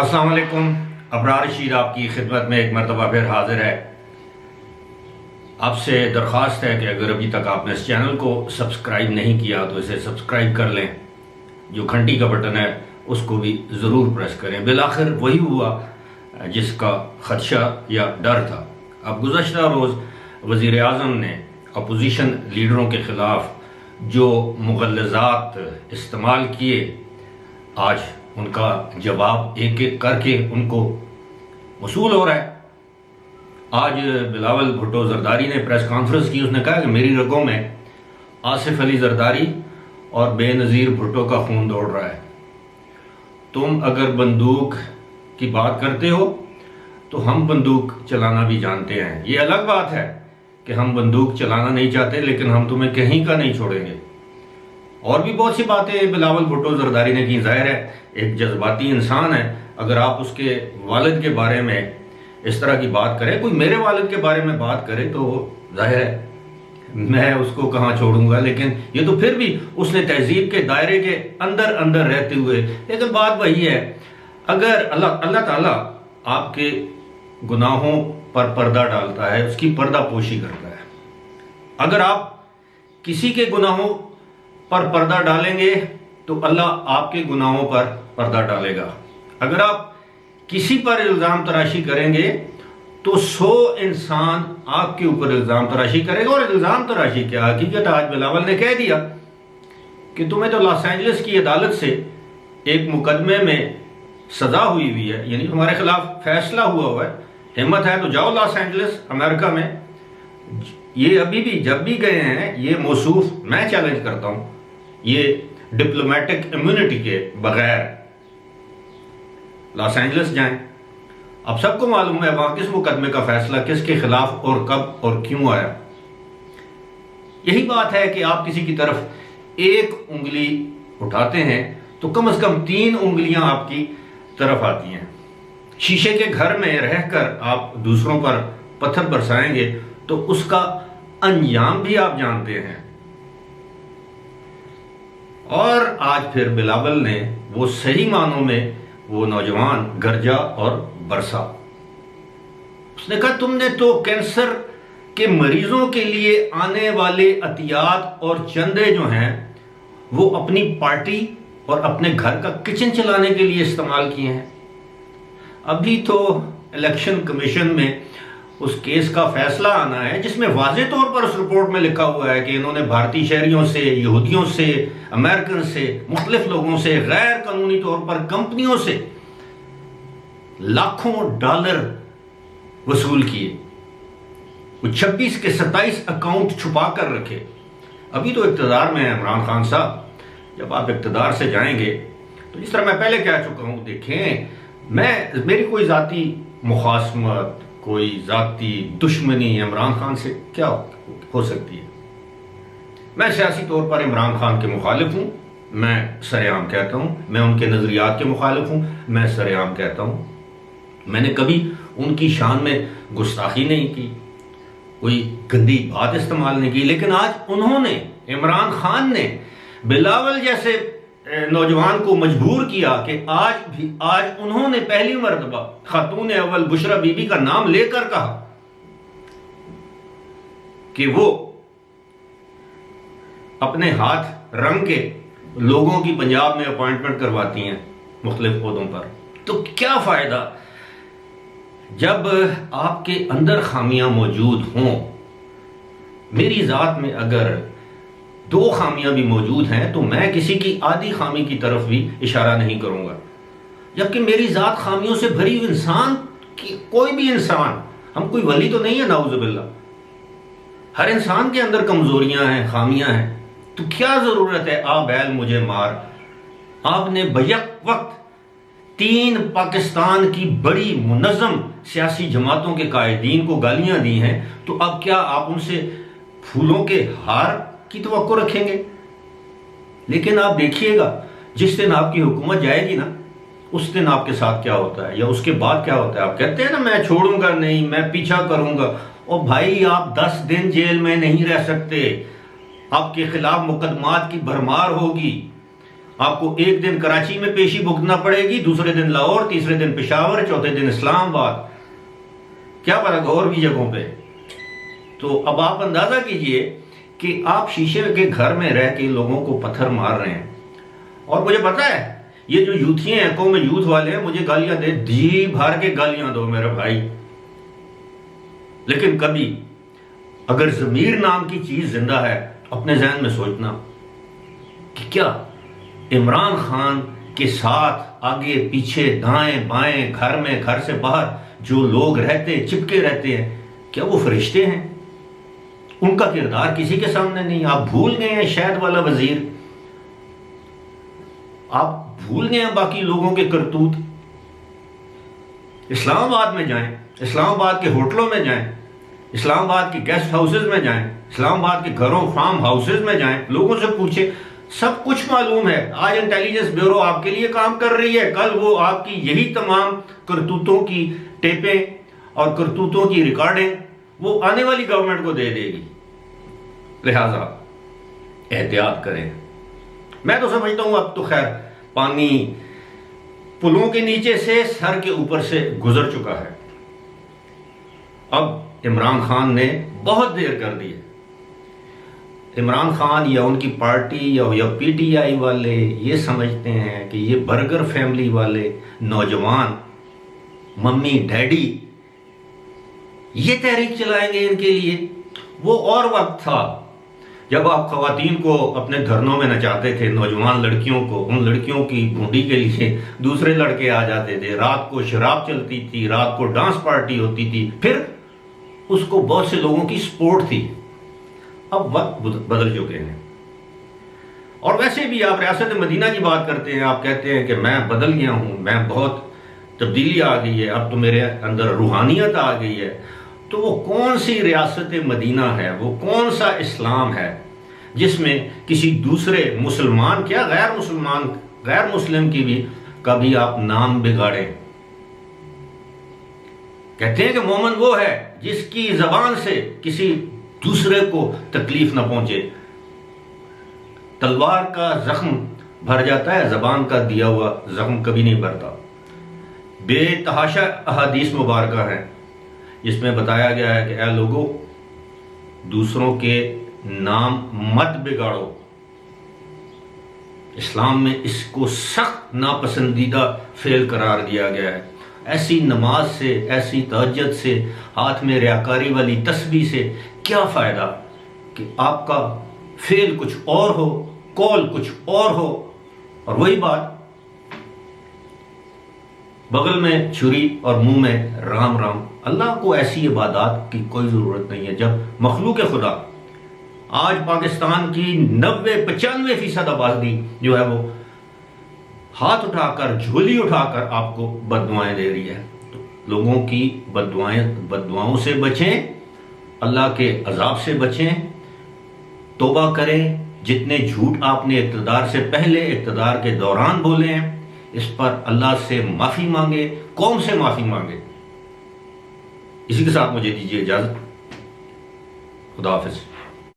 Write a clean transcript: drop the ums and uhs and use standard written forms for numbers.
السلام علیکم. ابرار رشید آپ کی خدمت میں ایک مرتبہ پھر حاضر ہے. آپ سے درخواست ہے کہ اگر ابھی تک آپ نے اس چینل کو سبسکرائب نہیں کیا تو اسے سبسکرائب کر لیں. جو گھنٹی کا بٹن ہے اس کو بھی ضرور پریس کریں. بالآخر وہی ہوا جس کا خدشہ یا ڈر تھا. اب گزشتہ روز وزیر اعظم نے اپوزیشن لیڈروں کے خلاف جو مغلظات استعمال کیے، آج ان کا جواب ایک ایک کر کے ان کو موصول ہو رہا ہے. آج بلاول بھٹو زرداری نے پریس کانفرنس کی. اس نے کہا کہ میری رگوں میں آصف علی زرداری اور بے نظیر بھٹو کا خون دوڑ رہا ہے. تم اگر بندوق کی بات کرتے ہو تو ہم بندوق چلانا بھی جانتے ہیں. یہ الگ بات ہے کہ ہم بندوق چلانا نہیں چاہتے، لیکن ہم تمہیں کہیں کا نہیں چھوڑیں گے. اور بھی بہت سی باتیں بلاول بھٹو زرداری نے کی. ظاہر ہے ایک جذباتی انسان ہے. اگر آپ اس کے والد کے بارے میں اس طرح کی بات کریں، کوئی میرے والد کے بارے میں بات کرے تو ظاہر ہے میں اس کو کہاں چھوڑوں گا. لیکن یہ تو پھر بھی اس نے تہذیب کے دائرے کے اندر رہتے ہوئے. لیکن بات وہی ہے، اگر اللہ تعالیٰ آپ کے گناہوں پر پردہ ڈالتا ہے، اس کی پردہ پوشی کرتا ہے. اگر آپ کسی کے گناہوں پر پردہ ڈالیں گے تو اللہ آپ کے گناہوں پر پردہ ڈالے گا. اگر آپ کسی پر الزام تراشی کریں گے تو 100 انسان آپ کے اوپر الزام تراشی کرے گا. اور الزام تراشی کیا حقیقت آج بلاول نے کہہ دیا کہ تمہیں تو لاس اینجلس کی عدالت سے ایک مقدمے میں سزا ہوئی ہے، یعنی تمہارے خلاف فیصلہ ہوا ہے. ہمت ہے تو جاؤ لاس اینجلس امریکہ میں. یہ ابھی بھی جب بھی گئے ہیں یہ موصوف، میں چیلنج کرتا ہوں، یہ ڈپلومیٹک امیونٹی کے بغیر لاس اینجلس جائیں. اب سب کو معلوم ہے وہاں کس مقدمے کا فیصلہ کس کے خلاف اور کب اور کیوں آیا. یہی بات ہے کہ آپ کسی کی طرف ایک انگلی اٹھاتے ہیں تو کم از کم 3 انگلیاں آپ کی طرف آتی ہیں. شیشے کے گھر میں رہ کر آپ دوسروں پر پتھر برسائیں گے تو اس کا انجام بھی آپ جانتے ہیں. اور آج پھر بلاول نے وہ صحیح معنوں میں وہ نوجوان گرجا اور برسا. اس نے کہا تم نے تو کینسر کے مریضوں کے لیے آنے والے عطیات اور چندے جو ہیں وہ اپنی پارٹی اور اپنے گھر کا کچن چلانے کے لیے استعمال کیے ہیں. ابھی تو الیکشن کمیشن میں اس کیس کا فیصلہ آنا ہے جس میں واضح طور پر اس رپورٹ میں لکھا ہوا ہے کہ انہوں نے بھارتی شہریوں سے، یہودیوں سے، امریکن سے، مختلف لوگوں سے، غیر قانونی طور پر کمپنیوں سے لاکھوں ڈالر وصول کیے. وہ 26 کے 27 اکاؤنٹ چھپا کر رکھے. ابھی تو اقتدار میں ہے عمران خان صاحب. جب آپ اقتدار سے جائیں گے تو جس طرح میں پہلے کہہ چکا ہوں، دیکھیں میری کوئی ذاتی مخاصمت، کوئی ذاتی دشمنی عمران خان سے کیا ہو سکتی ہے. میں سیاسی طور پر عمران خان کے مخالف ہوں. میں سرعام کہتا ہوں میں ان کے نظریات کے مخالف ہوں. میں سرعام کہتا ہوں میں نے کبھی ان کی شان میں گستاخی نہیں کی، کوئی گندی بات استعمال نہیں کی. لیکن آج انہوں نے، عمران خان نے بلاول جیسے نوجوان کو مجبور کیا کہ آج انہوں نے پہلی مرتبہ خاتون اول بشرا بی بی کا نام لے کر کہا کہ وہ اپنے ہاتھ رنگ کے لوگوں کی پنجاب میں اپوائنٹمنٹ کرواتی ہیں مختلف عہدوں پر. تو کیا فائدہ جب آپ کے اندر خامیاں موجود ہوں. میری ذات میں اگر 2 خامیاں بھی موجود ہیں تو میں کسی کی آدھی خامی کی طرف بھی اشارہ نہیں کروں گا. جبکہ میری ذات خامیوں سے بھری ہوئی انسان کی، کوئی بھی انسان، ہم کوئی ولی تو نہیں ہے نعوذ باللہ، ہر انسان کے اندر کمزوریاں ہیں، خامیاں ہیں. تو کیا ضرورت ہے آ بیل مجھے مار. آپ نے بیک وقت 3 پاکستان کی بڑی منظم سیاسی جماعتوں کے قائدین کو گالیاں دی ہیں، تو اب کیا آپ ان سے پھولوں کے ہار کی توقع رکھیں گے؟ لیکن آپ دیکھیے گا جس دن آپ کی حکومت جائے گی نا، اس دن آپ کے ساتھ کیا ہوتا ہے یا اس کے بعد کیا ہوتا ہے. آپ کہتے ہیں نا میں چھوڑوں گا نہیں، میں پیچھا کروں گا. اور بھائی آپ 10 دن جیل میں نہیں رہ سکتے. آپ کے خلاف مقدمات کی بھرمار ہوگی. آپ کو ایک دن کراچی میں پیشی بھگتنا پڑے گی، دوسرے دن لاہور، تیسرے دن پشاور، چوتھے دن اسلام آباد، کیا پتہ اور بھی جگہوں پہ۔ تو اب آپ اندازہ کیجئے کہ آپ شیشے کے گھر میں رہ کے لوگوں کو پتھر مار رہے ہیں، اور مجھے پتا ہے یہ جو یوتھی ہیں، قوم یوتھ والے ہیں، مجھے گالیاں دے، جی بھر کے گالیاں دو میرے بھائی، لیکن کبھی اگر ضمیر نام کی چیز زندہ ہے، اپنے ذہن میں سوچنا کہ کیا عمران خان کے ساتھ آگے پیچھے دائیں بائیں گھر میں گھر سے باہر جو لوگ رہتے چپکے رہتے ہیں، کیا وہ فرشتے ہیں؟ ان کا کردار کسی کے سامنے نہیں۔ آپ بھول گئے ہیں شہد والا وزیر، آپ بھول گئے ہیں باقی لوگوں کے کرتوت۔ اسلام آباد میں جائیں، اسلام آباد کے ہوٹلوں میں جائیں، اسلام آباد کے گیسٹ ہاؤسز میں جائیں، اسلام آباد کے گھروں فارم ہاؤسز میں جائیں، لوگوں سے پوچھیں، سب کچھ معلوم ہے۔ آج انٹیلیجنس بیورو آپ کے لیے کام کر رہی ہے، کل وہ آپ کی یہی تمام کرتوتوں کی ٹیپیں اور کرتوتوں کی ریکارڈنگ وہ آنے والی گورنمنٹ کو دے دے گی۔ لہٰذا احتیاط کریں۔ میں تو سمجھتا ہوں اب تو خیر پانی پلوں کے نیچے سے سر کے اوپر سے گزر چکا ہے۔ اب عمران خان نے بہت دیر کر دی ہے۔ عمران خان یا ان کی پارٹی یا پی ٹی آئی والے یہ سمجھتے ہیں کہ یہ برگر فیملی والے نوجوان ممی ڈیڈی یہ تحریک چلائیں گے ان کے لیے۔ وہ اور وقت تھا جب آپ خواتین کو اپنے دھرنوں میں نچاتے تھے، نوجوان لڑکیوں کو، ان لڑکیوں کی بھونڈی کے لیے دوسرے لڑکے آ جاتے تھے، رات کو شراب چلتی تھی، رات کو ڈانس پارٹی ہوتی تھی، پھر اس کو بہت سے لوگوں کی سپورٹ تھی۔ اب وقت بدل چکے ہیں۔ اور ویسے بھی آپ ریاست مدینہ کی بات کرتے ہیں، آپ کہتے ہیں کہ میں بدل گیا ہوں، میں بہت تبدیلی آ گئی ہے، اب تو میرے اندر روحانیت آ گئی ہے۔ تو وہ کون سی ریاست مدینہ ہے، وہ کون سا اسلام ہے جس میں کسی دوسرے مسلمان کیا غیر مسلم کی بھی کبھی آپ نام بگاڑیں؟ کہتے ہیں کہ مومن وہ ہے جس کی زبان سے کسی دوسرے کو تکلیف نہ پہنچے۔ تلوار کا زخم بھر جاتا ہے، زبان کا دیا ہوا زخم کبھی نہیں بھرتا۔ بے تحاشا احادیث مبارکہ ہیں جس میں بتایا گیا ہے کہ اے لوگو دوسروں کے نام مت بگاڑو۔ اسلام میں اس کو سخت ناپسندیدہ فعل قرار دیا گیا ہے۔ ایسی نماز سے، ایسی تہجد سے، ہاتھ میں ریاکاری والی تسبیح سے کیا فائدہ کہ آپ کا فعل کچھ اور ہو، قول کچھ اور ہو، اور وہی بات بغل میں چھری اور منہ میں رام رام۔ اللہ کو ایسی عبادات کی کوئی ضرورت نہیں ہے۔ جب مخلوق خدا آج پاکستان کی 90-95% آبادی جو ہے وہ ہاتھ اٹھا کر، جھولی اٹھا کر آپ کو بددعائیں دے رہی ہے، تو لوگوں کی بددعاؤں سے بچیں، اللہ کے عذاب سے بچیں، توبہ کریں۔ جتنے جھوٹ آپ نے اقتدار سے پہلے، اقتدار کے دوران بولے ہیں، اس پر اللہ سے معافی مانگے، قوم سے معافی مانگے۔ اسی کے ساتھ مجھے دیجیے اجازت۔ خدا حافظ۔